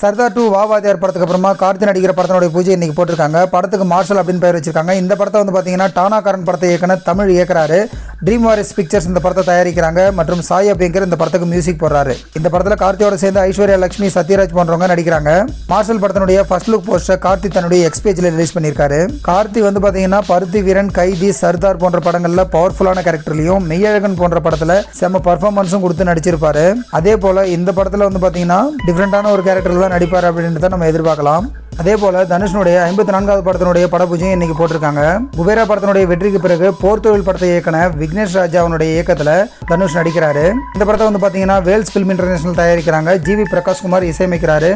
சர்தார் 2 வாவாதியார் படத்துக்கு அப்புறமா கார்த்தி நடிக்கிற படத்தினுடைய பூஜை இன்னைக்கு போட்டிருக்காங்க. படத்துக்கு மார்ஷல் அப்படின்னு பேர் வச்சிருக்காங்க. இந்த படத்தை வந்து பார்த்தீங்கன்னா டானாகாரன் படத்தை இயக்குன தமிழ் இயக்குறாரு. ட்ரீம் வாரிஸ் பிக்சர்ஸ் இந்த படத்தை தயாரிக்கிறாங்க மற்றும் சாய் அபியங்கர் இந்த படத்துக்கு மியூசிக் போடுறாரு. இந்த படத்தில் கார்த்தியோட சேர்ந்து ஐஸ்வர்யா லட்சுமி, சத்யராஜ் போன்றவங்க நடிக்கிறாங்க. மார்ஷல் படத்தினுடைய ஃபர்ஸ்ட் லுக் போஸ்டர் கார்த்தி தன்னுடைய எக்ஸ் பேஜில் ரிலீஸ் பண்ணியிருக்காரு. கார்த்தி வந்து பார்த்தீங்கன்னா பருத்தி வீரன், கைதி, சர்தார் போன்ற படங்களில் பவர்ஃபுல்லான கேரக்டர்லையும், மெய்யழகன் போன்ற படத்தில் செம்ம பர்ஃபார்மன்ஸும் கொடுத்து நடிச்சிருப்பாரு. அதே போல இந்த படத்தில் வந்து பார்த்தீங்கன்னா டிஃப்ரெண்டான ஒரு கேரக்டர் தான் நடிப்பார் அப்படின்றத நம்ம எதிர்பார்க்கலாம். அதே போல தனுஷனுடைய 54வது படத்தினுடைய படப்பூஜையும் இன்னைக்கு போட்டிருக்காங்க. குபேரா படத்தினுடைய வெற்றிக்கு பிறகு போர் தொழில் படத்தை இயக்குன விக்னேஷ் ராஜா அவனுடைய இயக்கத்தில் தனுஷ் நடிக்கிறாரு. இந்த படத்தை வந்து பார்த்தீங்கன்னா வேல்ஸ் ஃபிலிம் இன்டர்நேஷனல் தயாரிக்கிறாங்க. ஜிவி பிரகாஷ்குமார் இசையமைக்கிறாரு.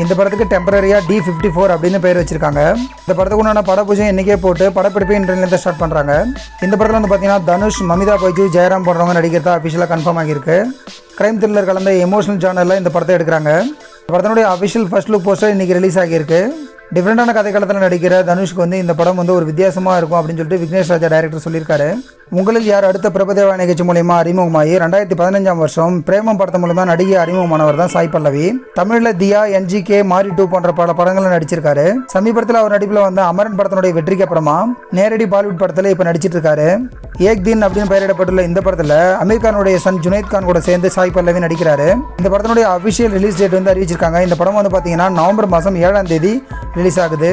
இந்த படத்துக்கு டெம்பரரியா D54 அப்படின்னு பேர் வச்சிருக்காங்க. இந்த படத்துக்கு உண்டான படப்பூஜை இன்னைக்கே போட்டு படப்பிடிப்பை இன்டர்நெட்ல ஸ்டார்ட் பண்றாங்க. இந்த படத்தில் வந்து பார்த்தீங்கன்னா தனுஷ், மமிதா பைஜு, ஜெயராம் போன்றவங்க நடிக்கிறதா அஃபிஷியலாக கன்ஃபார்ம் ஆகியிருக்கு. கிரைம் த்ரில்லர் கலந்த எமோஷனல் ஜானரில் இந்த படத்தை எடுக்கிறாங்க. படத்தினுடைய அஃபிஷியல் ஃபர்ஸ்ட் லுக் போஸ்டர் இன்னைக்கு ரிலீஸ் ஆகியிருக்கு. டிஃப்ரெண்டான கதைக்களத்தில் நடிக்கிற தனுஷ்க்கு வந்து இந்த படம் வந்து ஒரு வித்தியாசமாக இருக்கும் அப்படின்னு சொல்லிட்டு விக்னேஷ் ராஜா டைரக்டர் சொல்லியிருக்காரு. உங்களில் யார் அடுத்த பிரபுதேவா நிகழ்ச்சி மூலமா அறிமுகமாகி 2015ஆம் வருஷம் பிரேமம் படத்து மூலமா நடிகை அறிமுகமானவர் தான் சாய் பல்லவி. தமிழ்ல தியா, NGK, மாரி 2 போன்ற பல படங்களை நடிச்சிருக்காரு. சமீபத்தில் அவர் நடிப்பில் வந்த அமரன் படத்தினுடைய வெற்றிக்கு அப்புறமா நேரடி பாலிவுட் படத்தில் இப்போ நடிச்சிட்டு இருக்காரு. ஏக் தின் அப்படின்னு பெயரிடப்பட்டுள்ள இந்த படத்தில் அமீர் கானுடைய சன் ஜுனைத் கான் கூட சேர்ந்து சாய் பல்லவி நடிக்கிறாரு. இந்த படத்தினுடைய அபிஷியல் ரிலீஸ் டேட் வந்து அறிவிச்சிருக்காங்க. இந்த படம் வந்து பார்த்தீங்கன்னா நவம்பர் மாதம் 7ஆம் தேதி ரிலீஸ் ஆகுது.